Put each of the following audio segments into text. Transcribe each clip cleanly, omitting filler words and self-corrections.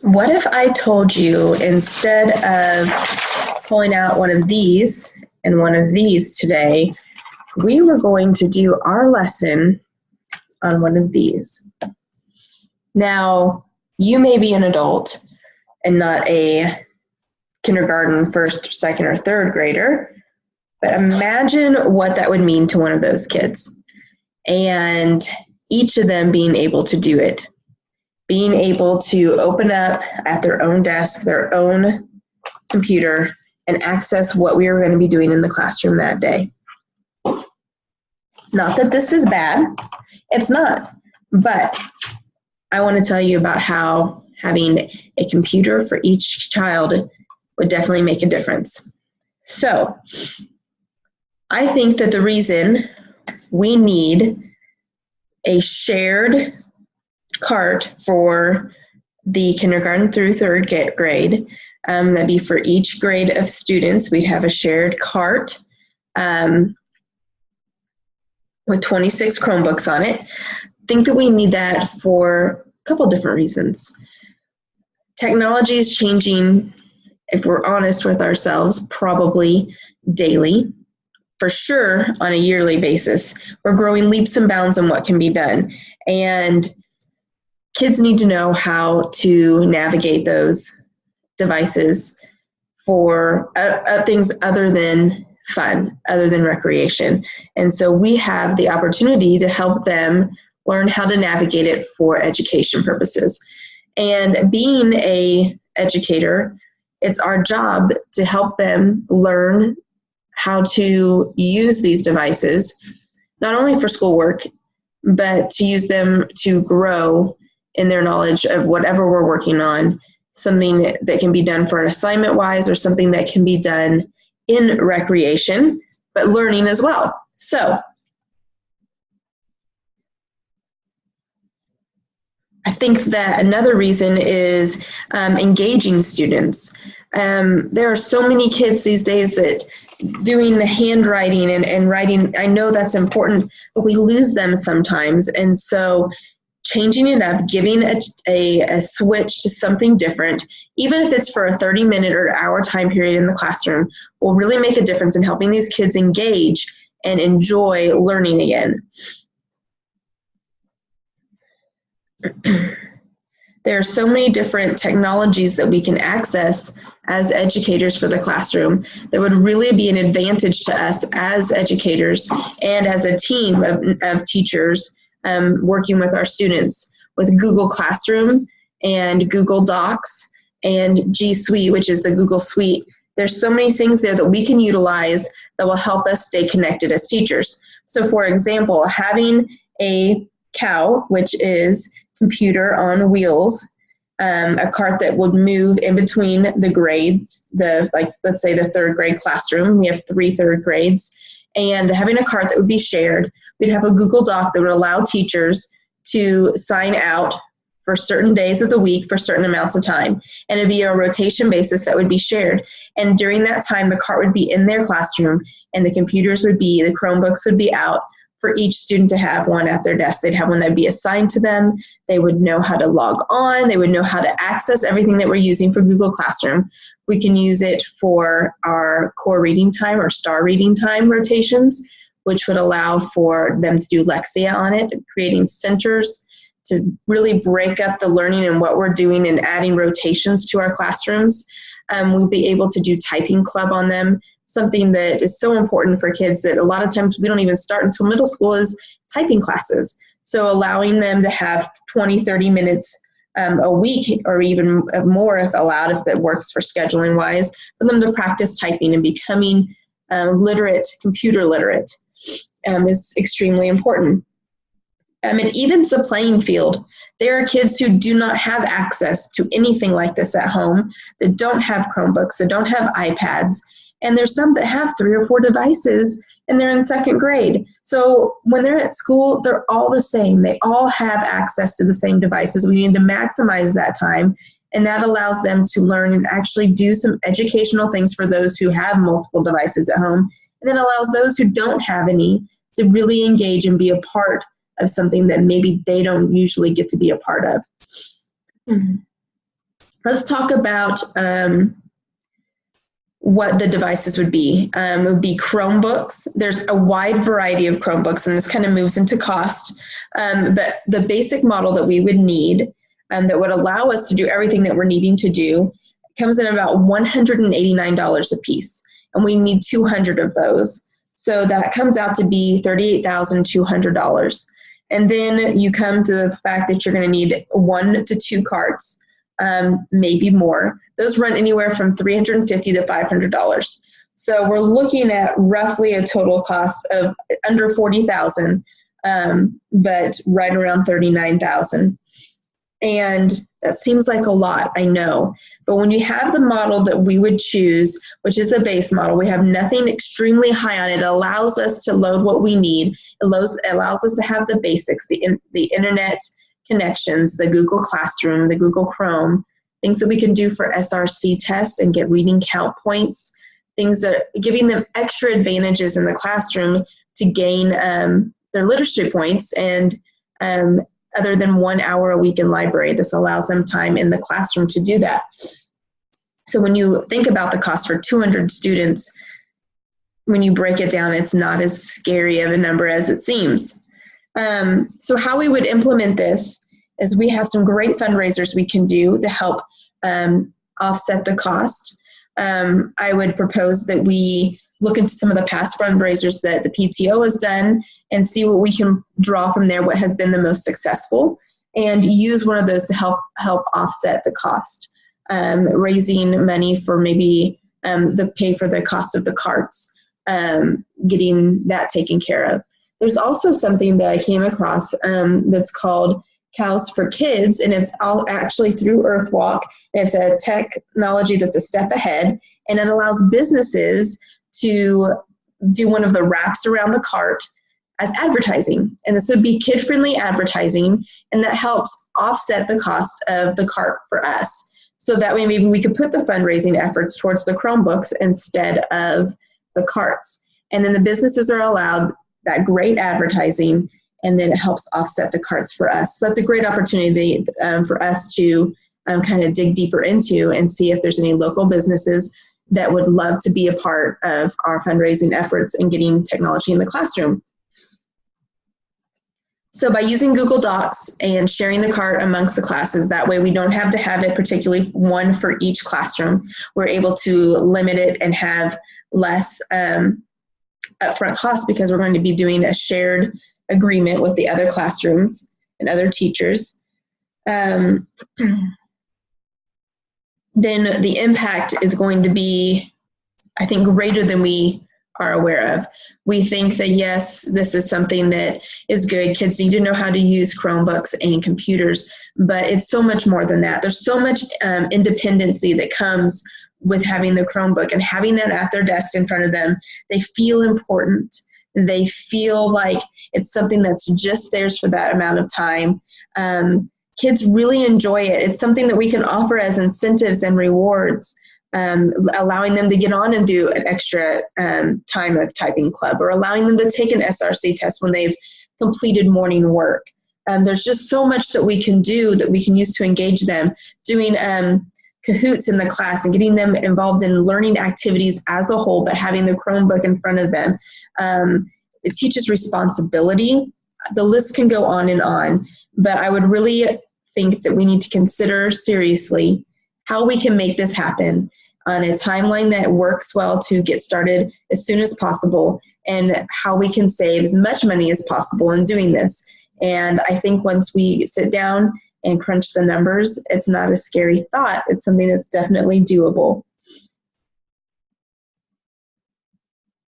What if I told you, instead of pulling out one of these and one of these today, we were going to do our lesson on one of these? Now, you may be an adult and not a kindergarten, first, second, or third grader, but imagine what that would mean to one of those kids, and each of them being able to do it. Being able to open up at their own desk, their own computer, and access what we are going to be doing in the classroom that day. Not that this is bad, it's not, but I want to tell you about how having a computer for each child would definitely make a difference. So, I think that the reason we need a shared cart for the kindergarten through third grade, that'd be for each grade of students. We'd have a shared cart with 26 Chromebooks on it. I think that we need that for a couple different reasons. Technology is changing, if we're honest with ourselves, probably daily. For sure, on a yearly basis. We're growing leaps and bounds on what can be done. And kids need to know how to navigate those devices for things other than fun, other than recreation. And so we have the opportunity to help them learn how to navigate it for education purposes. And being an educator, it's our job to help them learn how to use these devices, not only for schoolwork, but to use them to grow in their knowledge of whatever we're working on, something that can be done for an assignment-wise or something that can be done in recreation, but learning as well. So, I think that another reason is engaging students. There are so many kids these days that doing the handwriting and writing, I know that's important, but we lose them sometimes. And so changing it up, giving a switch to something different, even if it's for a 30-minute or hour time period in the classroom, will really make a difference in helping these kids engage and enjoy learning again. There are so many different technologies that we can access as educators for the classroom that would really be an advantage to us as educators and as a team of teachers working with our students, with Google Classroom and Google Docs and G Suite, which is the Google Suite. There's so many things there that we can utilize that will help us stay connected as teachers. So for example, having a COW, which is computer on wheels, a cart that would move in between the grades, let's say the third grade classroom, we have 3 third grades, and having a cart that would be shared. We'd have a Google Doc that would allow teachers to sign out for certain days of the week for certain amounts of time, and it'd be a rotation basis that would be shared. And during that time, the cart would be in their classroom, and the Chromebooks would be out for each student to have one at their desk. They'd have one that'd be assigned to them. They would know how to log on. They would know how to access everything that we're using for Google Classroom. We can use it for our core reading time or star reading time rotations, which would allow for them to do Lexia on it, creating centers to really break up the learning and what we're doing and adding rotations to our classrooms. We'll be able to do typing club on them. Something that is so important for kids that a lot of times we don't even start until middle school is typing classes. So allowing them to have 20, 30 minutes a week or even more if allowed, if that works for scheduling wise, for them to practice typing and becoming literate, computer literate is extremely important. And it evens the playing field. There are kids who do not have access to anything like this at home, that don't have Chromebooks, that don't have iPads, and there's some that have 3 or 4 devices and they're in second grade. So when they're at school, they're all the same. They all have access to the same devices. We need to maximize that time, and that allows them to learn and actually do some educational things for those who have multiple devices at home, and then allows those who don't have any to really engage and be a part of something that maybe they don't usually get to be a part of. let's talk about what the devices would be. It would be Chromebooks. There's a wide variety of Chromebooks, and this kind of moves into cost. But the basic model that we would need that would allow us to do everything that we're needing to do comes in about $189 a piece, and we need 200 of those. So that comes out to be $38,200. And then you come to the fact that you're going to need 1 to 2 carts, maybe more. Those run anywhere from $350 to $500. So we're looking at roughly a total cost of under $40,000, but right around $39,000. And that seems like a lot, I know. But when you have the model that we would choose, which is a base model, we have nothing extremely high on it. It allows us to load what we need. It allows us to have the basics, the internet connections, the Google Classroom, the Google Chrome, things that we can do for SRC tests and get reading count points, things that are giving them extra advantages in the classroom to gain their literacy points, and other than 1 hour a week in library. This allows them time in the classroom to do that. So when you think about the cost for 200 students, when you break it down, it's not as scary of a number as it seems. So how we would implement this is we have some great fundraisers we can do to help offset the cost. I would propose that we look into some of the past fundraisers that the PTO has done and see what we can draw from there, what has been the most successful, and use one of those to help offset the cost. Raising money for maybe the pay for the cost of the carts, getting that taken care of. There's also something that I came across that's called Cows for Kids, and it's all actually through Earthwalk. It's a technology that's a step ahead, and it allows businesses to do one of the wraps around the cart as advertising. And this would be kid-friendly advertising, and that helps offset the cost of the cart for us. So that way maybe we could put the fundraising efforts towards the Chromebooks instead of the carts. And then the businesses are allowed that great advertising, and then it helps offset the carts for us. So that's a great opportunity for us to kind of dig deeper into and see if there's any local businesses that would love to be a part of our fundraising efforts and getting technology in the classroom. So by using Google Docs and sharing the cart amongst the classes, that way we don't have to have it particularly one for each classroom. We're able to limit it and have less upfront costs because we're going to be doing a shared agreement with the other classrooms and other teachers. Then the impact is going to be, I think, greater than we are aware of. We think that, yes, this is something that is good. Kids need to know how to use Chromebooks and computers, but it's so much more than that. There's so much independency that comes with having the Chromebook and having that at their desk in front of them. They feel important. They feel like it's something that's just theirs for that amount of time. Kids really enjoy it. It's something that we can offer as incentives and rewards, allowing them to get on and do an extra time of typing club, or allowing them to take an SRC test when they've completed morning work. There's just so much that we can do that we can use to engage them, doing Kahoots in the class and getting them involved in learning activities as a whole, but having the Chromebook in front of them. It teaches responsibility. The list can go on, but I would really think that we need to consider seriously how we can make this happen on a timeline that works well to get started as soon as possible, and how we can save as much money as possible in doing this. And I think once we sit down and crunch the numbers, it's not a scary thought. It's something that's definitely doable.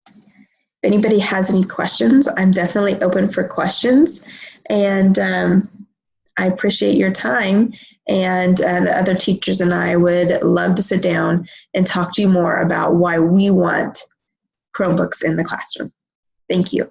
If anybody has any questions, I'm definitely open for questions. And I appreciate your time. And the other teachers and I would love to sit down and talk to you more about why we want Chromebooks in the classroom. Thank you.